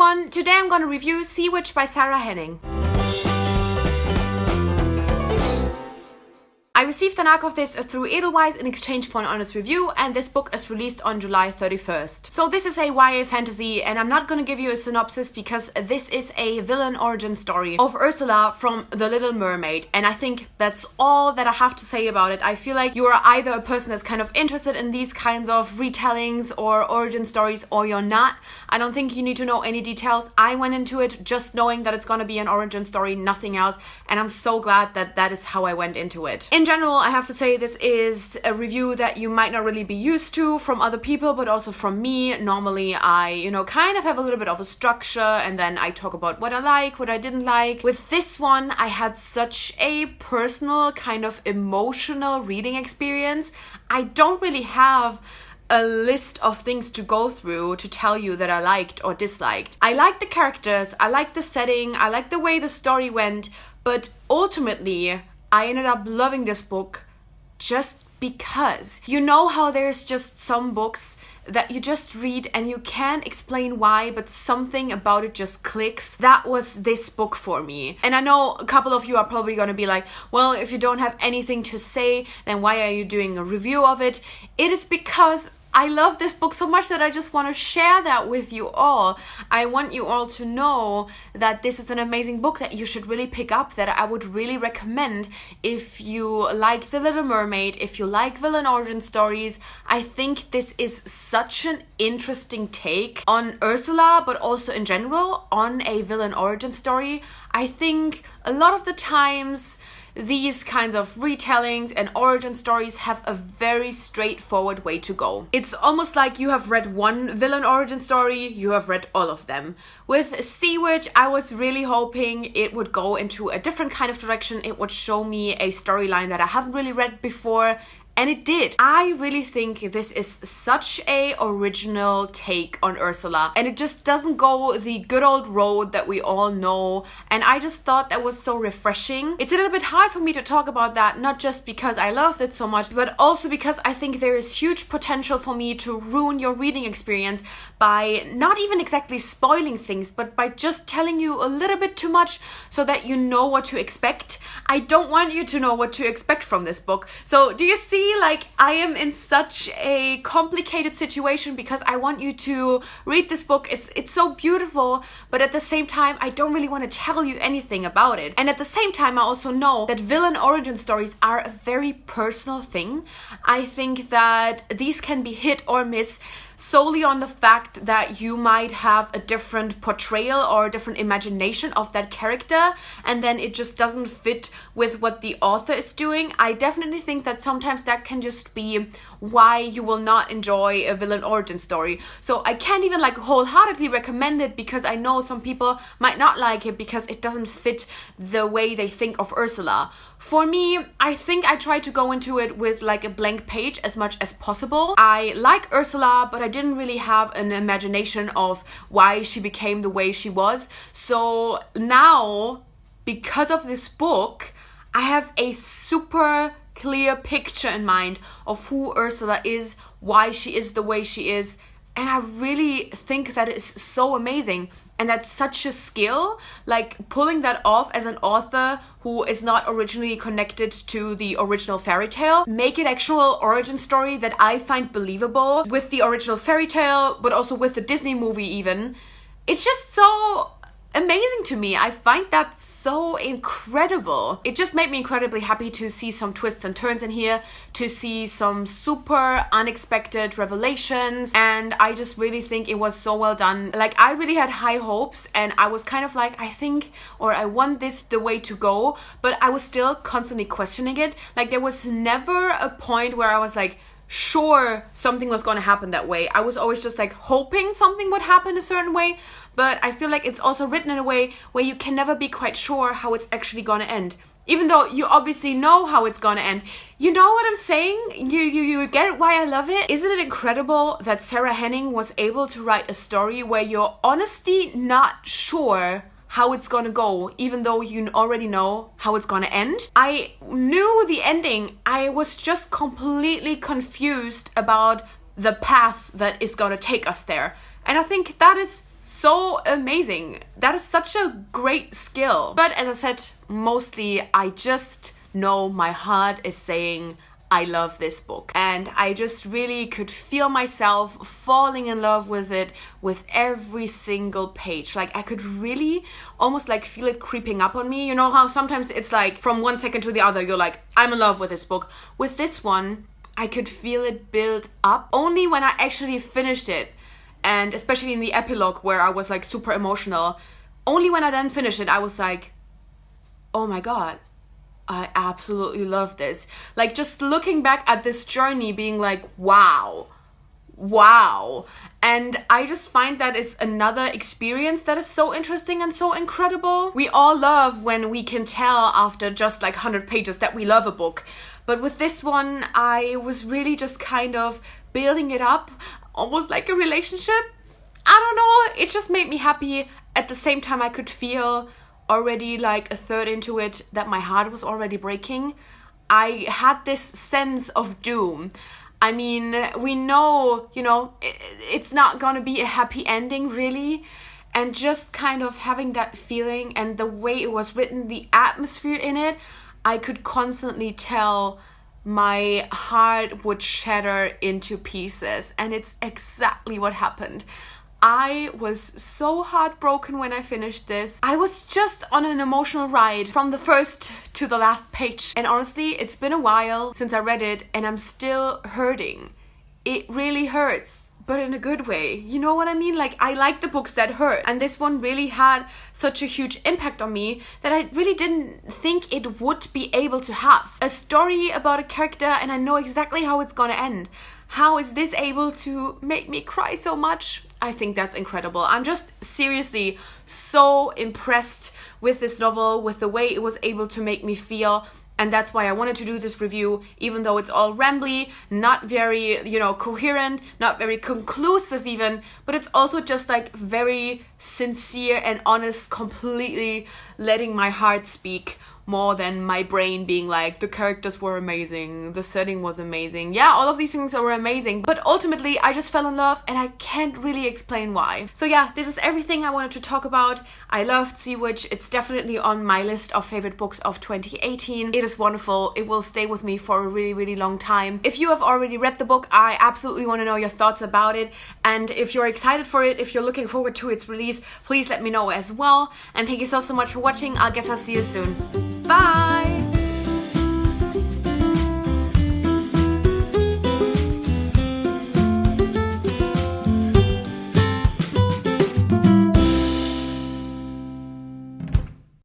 everyone, today I'm going to review Sea Witch by Sarah Henning. I received an arc of this through Edelweiss in exchange for an honest review, and this book is released on July 31st. So this is a YA fantasy, and I'm not gonna give you a synopsis because this is a villain origin story of Ursula from The Little Mermaid, and I think that's all that I have to say about it. I feel like you are either a person that's kind of interested in these kinds of retellings or origin stories, or you're not. I don't think you need to know any details. I went into it just knowing that it's gonna be an origin story, nothing else, and I'm so glad that that is how I went into it. In general, I have to say this is a review that you might not really be used to from other people, but also from me. Normally I, kind of have a little bit of a structure, and then I talk about what I like, what I didn't like. With this one, I had such a personal, kind of emotional reading experience. I don't really have a list of things to go through to tell you that I liked or disliked. I liked the characters, I liked the setting, I liked the way the story went, but ultimately I ended up loving this book just because. You know how there's just some books that you just read and you can't explain why, but something about it just clicks? That was this book for me. And I know a couple of you are probably gonna be like, well, if you don't have anything to say, then why are you doing a review of it? It is because I love this book so much that I just want to share that with you all. I want you all to know that this is an amazing book that you should really pick up, that I would really recommend if you like The Little Mermaid, if you like villain origin stories. I think this is such an interesting take on Ursula, but also in general on a villain origin story. I think a lot of the times these kinds of retellings and origin stories have a very straightforward way to go. It's almost like you have read one villain origin story, you have read all of them. With Sea Witch, I was really hoping it would go into a different kind of direction. It would show me a storyline that I haven't really read before, and it did. I really think this is such a original take on Ursula, and it just doesn't go the good old road that we all know, and I just thought that was so refreshing. It's a little bit hard for me to talk about that, not just because I loved it so much, but also because I think there is huge potential for me to ruin your reading experience by not even exactly spoiling things, but by just telling you a little bit too much so that you know what to expect. I don't want you to know what to expect from this book. So do you see, like, I am in such a complicated situation because I want you to read this book. It's so beautiful, but at the same time, I don't really want to tell you anything about it. And at the same time, I also know that villain origin stories are a very personal thing. I think that these can be hit or miss solely on the fact that you might have a different portrayal or a different imagination of that character, and then it just doesn't fit with what the author is doing. I definitely think that sometimes that can just be why you will not enjoy a villain origin story. So I can't even wholeheartedly recommend it because I know some people might not like it because it doesn't fit the way they think of Ursula. For me, I think I tried to go into it with a blank page as much as possible. I like Ursula, but I didn't really have an imagination of why she became the way she was. So now, because of this book, I have a super clear picture in mind of who Ursula is, why she is the way she is, and I really think that is so amazing. And that's such a skill, pulling that off as an author who is not originally connected to the original fairy tale. Make it actual origin story that I find believable with the original fairy tale, but also with the Disney movie even. It's just so amazing to me. I find that so incredible. It just made me incredibly happy to see some twists and turns in here, to see some super unexpected revelations, and I just really think it was so well done. I really had high hopes, and I was kind of I think, or I want this the way to go, but I was still constantly questioning it. There was never a point where I was sure something was going to happen that way. I was always just hoping something would happen a certain way, but I feel it's also written in a way where you can never be quite sure how it's actually going to end. Even though you obviously know how it's going to end. You know what I'm saying? You get why I love it? Isn't it incredible that Sarah Henning was able to write a story where you're honestly not sure how it's gonna go, even though you already know how it's gonna end? I knew the ending. I was just completely confused about the path that is gonna take us there. And I think that is so amazing. That is such a great skill. But as I said, mostly I just know my heart is saying I love this book, and I just really could feel myself falling in love with it with every single page. Like I could really almost like feel it creeping up on me. You know how sometimes it's like from one second to the other you're like, I'm in love with this book. With this one, I could feel it build up only when I actually finished it, and especially in the epilogue where I was like super emotional. Only when I then finished it, I was like, oh my god, I absolutely love this. Like just looking back at this journey being like, wow. And I just find that is another experience that is so interesting and so incredible. We all love when we can tell after just like 100 pages that we love a book. But with this one, I was really just kind of building it up, almost like a relationship. I don't know, it just made me happy. At the same time, I could feel already like a third into it that my heart was already breaking. I had this sense of doom. I mean, we know, you know, it's not gonna be a happy ending really. And just kind of having that feeling and the way it was written, the atmosphere in it, I could constantly tell my heart would shatter into pieces. And it's exactly what happened. I was so heartbroken when I finished this. I was just on an emotional ride from the first to the last page. And honestly, it's been a while since I read it and I'm still hurting. It really hurts, but in a good way. You know what I mean? Like, I like the books that hurt. And this one really had such a huge impact on me that I really didn't think it would be able to have. A story about a character and I know exactly how it's gonna end. How is this able to make me cry so much? I think that's incredible. I'm just seriously so impressed with this novel, with the way it was able to make me feel. And that's why I wanted to do this review, even though it's all rambly, not very, coherent, not very conclusive even, but it's also just like very sincere and honest, completely letting my heart speak more than my brain being like, the characters were amazing, the setting was amazing. Yeah, all of these things were amazing, but ultimately I just fell in love and I can't really explain why. So yeah, this is everything I wanted to talk about. I loved Sea Witch. It's definitely on my list of favorite books of 2018. It is wonderful. It will stay with me for a really, really long time. If you have already read the book, I absolutely want to know your thoughts about it. And if you're excited for it, if you're looking forward to its release, please let me know as well. And thank you so much for watching. I guess I'll see you soon. Bye!